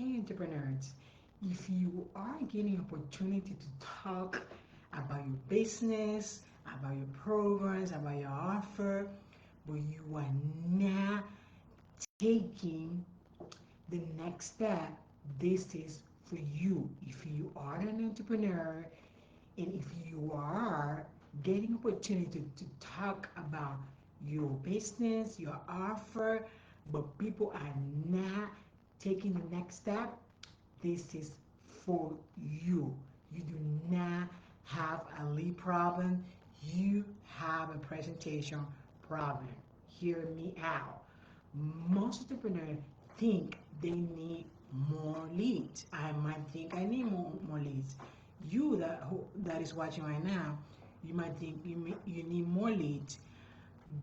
Okay, entrepreneurs, if you are getting opportunity to talk about your business, about your programs, about your offer, but you are not taking the next step, this is for you. If you are an entrepreneur and if you are getting opportunity to talk about your business, your offer, but people are not taking the next step, this is for you. You do not have a lead problem, you have a presentation problem. Hear me out. Most entrepreneurs think they need more leads. I might think I need more leads. You that is watching right now, you might think you need more leads,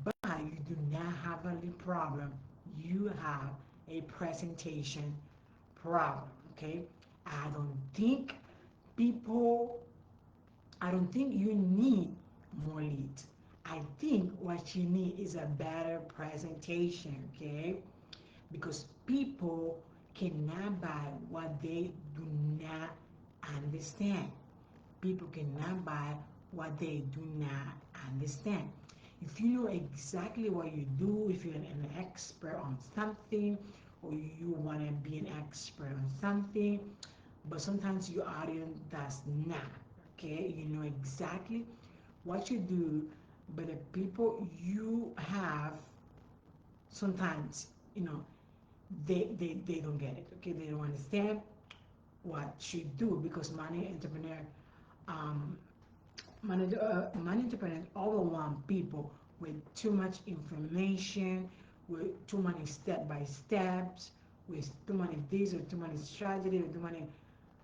but you do not have a lead problem. You have a presentation problem. Okay, I don't think people. I don't think you need more leads. I think what you need is a better presentation. Okay, because people cannot buy what they do not understand. People cannot buy what they do not understand. If you know exactly what you do, if you're an expert on something, or you want to be an expert on something, but sometimes your audience does not, okay? You know exactly what you do, but the people you have sometimes, they don't get it, okay? They don't understand what you do because many entrepreneur um, many entrepreneurs overwhelm people with too much information, with too many step by steps, with too many this or too many strategy or too many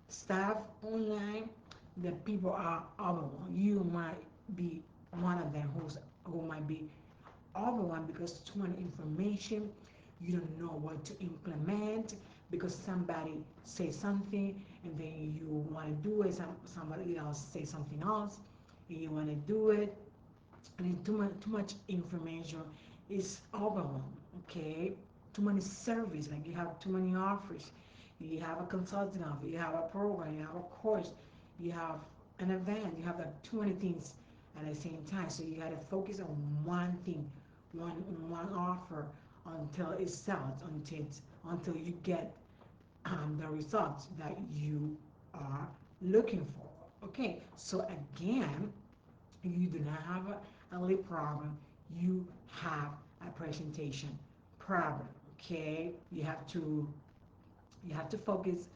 stuff online. The people are overwhelmed. You might be one of them who might be overwhelmed because too much information. You don't know what to implement because somebody says something and then you want to do it. Somebody else say something else and you want to do it. And too much information is overwhelmed. Okay, too many service. Like you have too many offers. You have a consulting offer. You have a program. You have a course. You have an event. You have like too many things at the same time. So you got to focus on one thing, one offer until it sells, until you get the results that you are looking for. Okay, so again, you do not have a lead problem, you have a presentation problem. Okay, you have to focus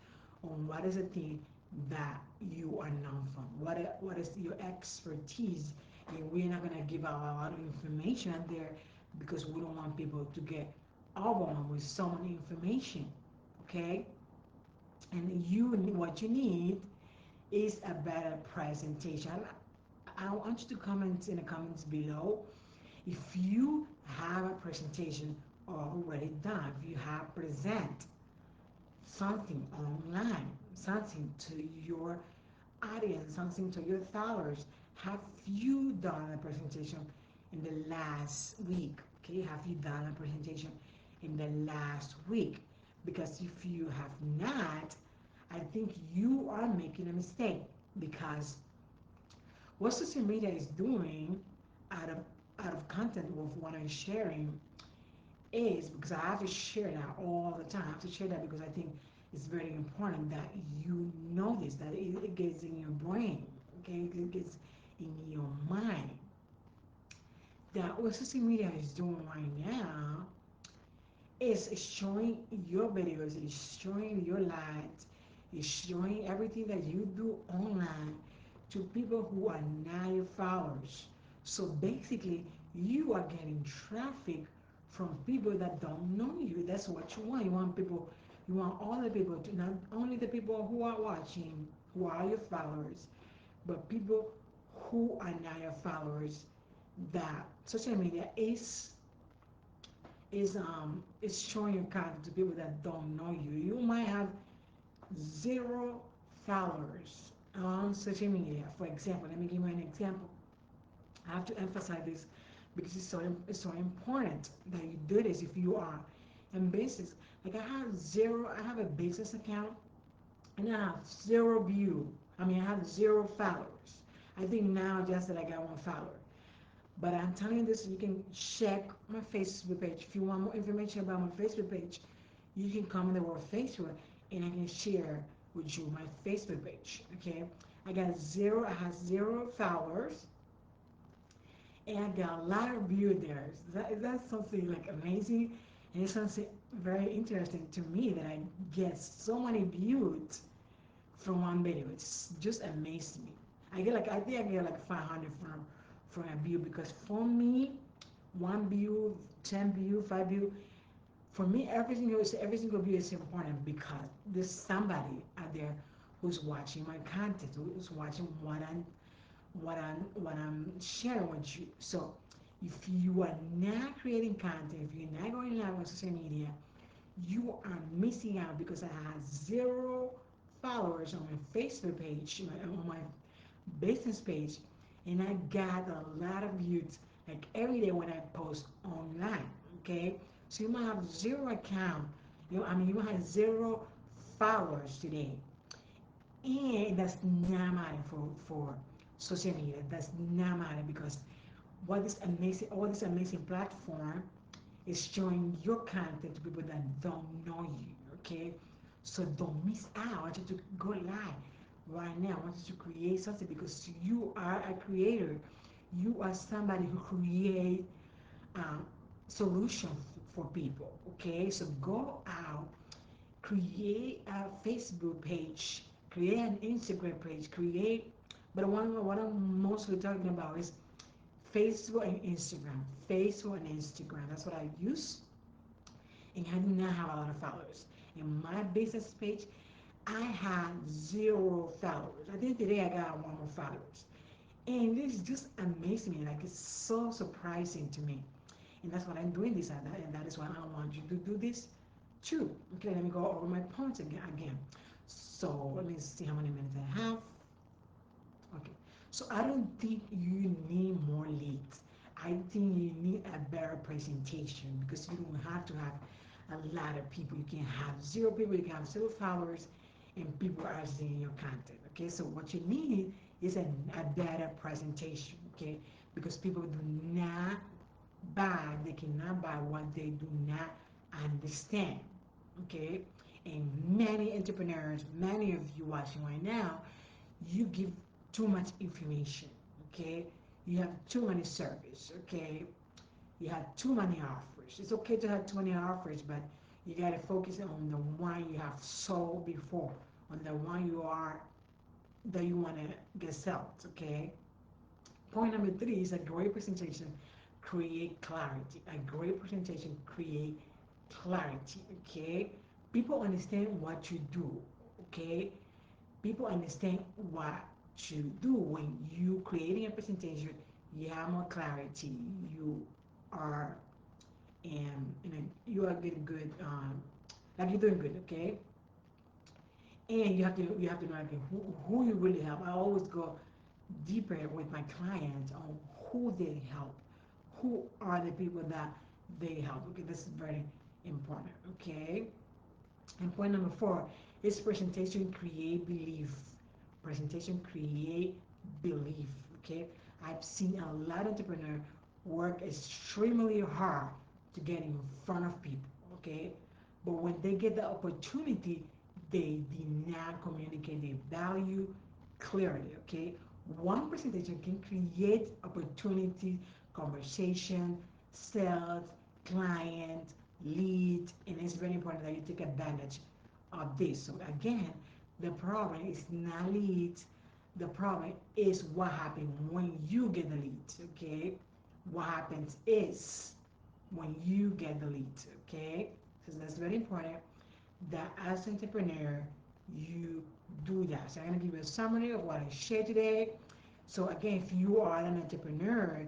on what is the thing that you are known for, what is your expertise, and we're not going to give out a lot of information there because we don't want people to get overwhelmed with so much information. Okay, and what you need is a better presentation. I want you to comment in the comments below if you have a presentation already done, if you have present something online, something to your audience, something to your followers. Have you done a presentation in the last week? Okay, have you done a presentation in the last week? Because if you have not, I think you are making a mistake because what social media is doing out of content with what I'm sharing is because I have to share that all the time. I have to share that because I think it's very important that you know this, that it gets in your brain, okay? It gets in your mind. That what social media is doing right now is showing your videos, it's showing your lives, it's showing everything that you do online to people who are not your followers. So basically, you are getting traffic from people that don't know you. That's what you want. You want all the people to, not only the people who are watching, who are your followers, but people who are not your followers. That social media is showing your content to people that don't know you. You might have zero followers on social media. For example, let me give you an example. I have to emphasize this because it's so important that you do this. and business. Like I have a business account and I have zero view. I mean, I have zero followers. I think now just that I got one follower. But I'm telling you this, you can check my Facebook page. If you want more information about my Facebook page, you can comment the word Facebook and I can share with you my Facebook page. Okay. I have zero followers and I got a lot of viewers there. That's something like amazing and it's something very interesting to me that I get so many views from one video. It's just amazed me. I think I get like 500 from a view because for me, one view, 10 view, 5 view, for me every single view is important because there's somebody out there who's watching my content, who's watching what I'm sharing with you. So if you are not creating content, if you're not going live on social media, you are missing out because I have zero followers on my Facebook page, on my business page, and I got a lot of views like every day when I post online. Okay, so you might have zero account. You might have zero followers today, and that's not matter for social media. That's not matter because all this amazing platform is showing your content to people that don't know you. Okay, so don't miss out. I want you to go live right now. I want you to create something because you are a creator. You are somebody who create um, solution for people. Okay, so go out, create a Facebook page, create an Instagram page, create. But what I'm mostly talking about is Facebook and Instagram. Facebook and Instagram. That's what I use, and I do not have a lot of followers. In my business page, I have zero followers. I think today I got one more followers. And this just amazes me. Like it's so surprising to me. And that's what I'm doing this at that, and that is why I want you to do this too. Okay, let me go over my points again. So let me see how many minutes I have. Okay. So I don't think you need more leads. I think you need a better presentation because you don't have to have a lot of people. You can have zero people, you can have zero followers, and people are seeing your content. Okay, so what you need is a better presentation. Okay, because people do not buy, they cannot buy what they do not understand. Okay, and many entrepreneurs, many of you watching right now, you give too much information. Okay, you have too many service. Okay, you have too many offers. It's okay to have too many offers, but you got to focus on the one you have sold before, on the one that you want to get sold. Okay. Point number three is a great presentation create clarity. A great presentation create clarity. Okay. People understand what you do. Okay. People understand what you do when you creating a presentation. You have more clarity. You are you are getting good. Like you're doing good. Okay, and you have to know like who you really help. I always go deeper with my clients on who they help, who are the people that they help. Okay, this is very important. Okay, and point number four is presentation create belief. Presentation create belief. Okay, I've seen a lot of entrepreneurs work extremely hard to get in front of people. Okay, but when they get the opportunity, they did not communicate their value clearly. Okay, one presentation can create opportunity, conversation, sales, client, lead, and it's very important that you take advantage of this. So again, the problem is not leads. The problem is what happens when you get the lead. Okay, what happens is when you get the lead. Okay, so that's very important that as an entrepreneur you do that. So I'm going to give you a summary of what I shared today. So again, if you are an entrepreneur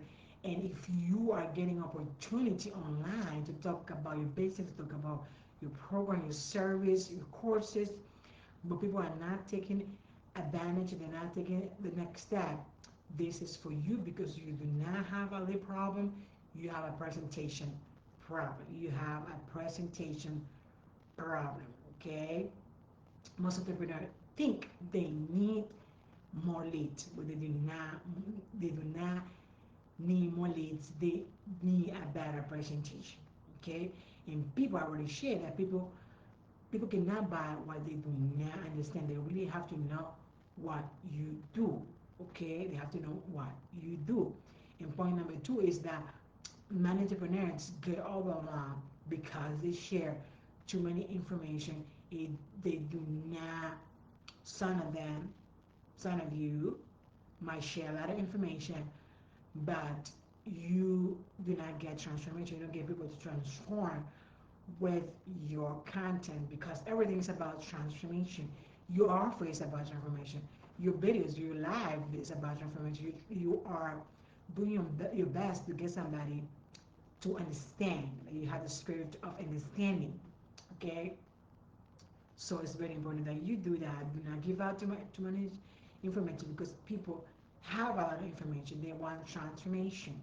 and if you are getting opportunity online to talk about your business, to talk about your program, your service, your courses, but people are not taking advantage, they're not taking the next step, this is for you because you do not have a lead problem, you have a presentation problem. You have a presentation problem. Okay, most entrepreneurs think they need more leads, but they do not. They do not need more leads. They need a better presentation. Okay, and people already share that people cannot buy what they do not understand. They really have to know what you do. Okay, they have to know what you do. And point number two is that many entrepreneurs get overwhelmed because they share too many information. They do not. Some of them, some of you might share a lot of information, but you do not get transformation. You don't get people to transform with your content because everything is about transformation. Your offer is about transformation. Your videos, your live is about transformation. You are doing your best to get somebody to understand. You have the spirit of understanding. Okay? So it's very important that you do that. Do not give out too much information because people have a lot of information. They want transformation.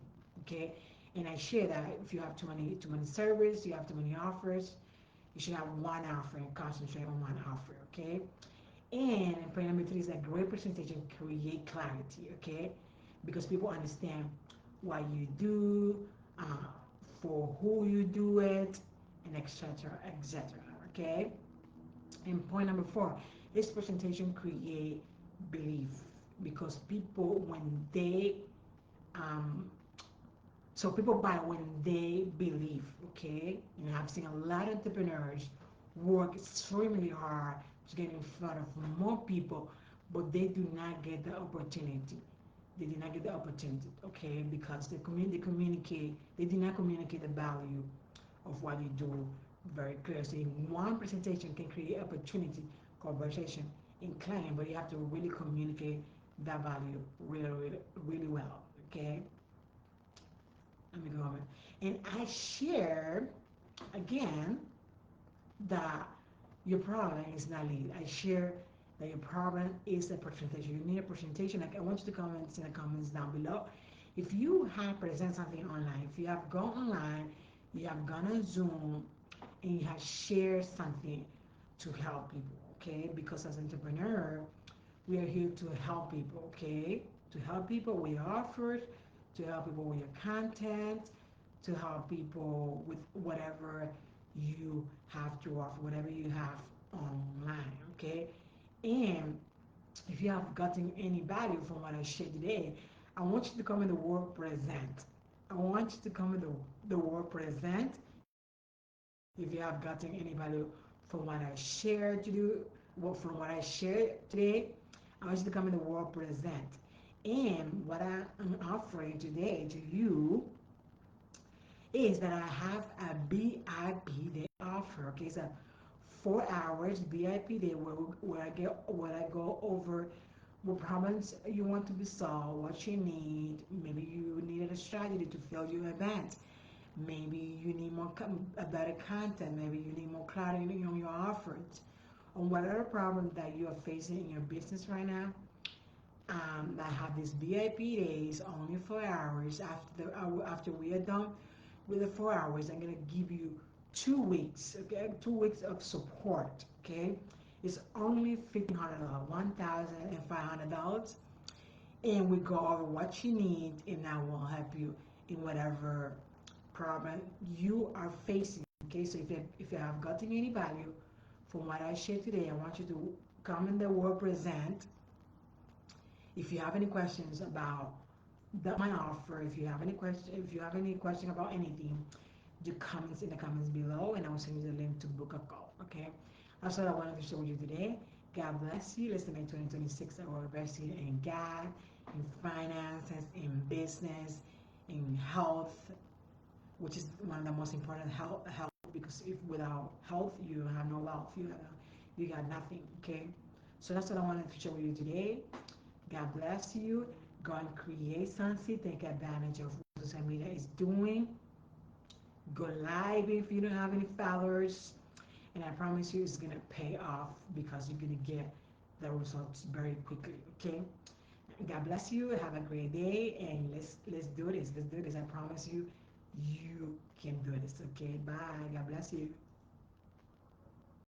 Okay? And I share that if you have too many servers, you have too many offers, you should have one offer and concentrate on one offer. Okay? And point number three is that great presentation create clarity. Okay? Because people understand what you do, uh, for who you do it, and etc. etc. Okay? And point number four, this presentation create belief because people when they um, so people buy when they believe. Okay, and I've seen a lot of entrepreneurs work extremely hard to get in front of more people, but they do not get the opportunity. They did not get the opportunity. Okay, because they communicate. They did not communicate the value of what you do very clear. So one presentation can create opportunity, conversation, and client, but you have to really communicate that value really well. Okay, let me go over. And I share again that your problem is not lead. I share that your problem is a presentation. You need a presentation. Like I want you to comment in the comments down below. If you have present something online, if you have gone online, you have gone on Zoom, and you have shared something to help people, okay? Because as entrepreneur, we are here to help people, okay? To help people with your offers, to help people with your content, to help people with whatever you have to offer, whatever you have online, okay? And if you have gotten any value from what I shared today, I want you to comment the word present. I want you to comment the word present if you have gotten any value from what I shared to do, well, from what I shared today. I want you to comment the word present. And what I am offering today to you is that I have a BIP day offer. Okay, so 4 hours VIP day where I go over what problems you want to be solved, what you need. Maybe you needed a strategy to fill your event. Maybe you need a better content. Maybe you need more clarity on your offers. On whatever problem that you are facing in your business right now, I have these VIP days, only 4 hours. After we are done with the 4 hours, I'm gonna give you 2 weeks. Okay, 2 weeks of support. Okay, it's only $1,500, $1,500, and we go over what you need, and I will help you in whatever problem you are facing. Okay, so if you have gotten any value from what I shared today, I want you to comment the word present. If you have any questions about my offer, if you have any question about anything, the comments in the comments below, and I will send you the link to book a call. Okay, that's what I wanted to share with you today. God bless you. Let's make 2026 our best year in God, in finances, in business, in health, which is one of the most important health, because if without health you have no wealth, you got nothing. Okay, so that's what I wanted to share with you today. God bless you. Go and create something. Take advantage of what social media is doing. Go live if you don't have any followers, and I promise you it's gonna pay off because you're gonna get the results very quickly. Okay, God bless you. Have a great day, and let's do this. Let's do this. I promise you, you can do this. Okay, bye. God bless you.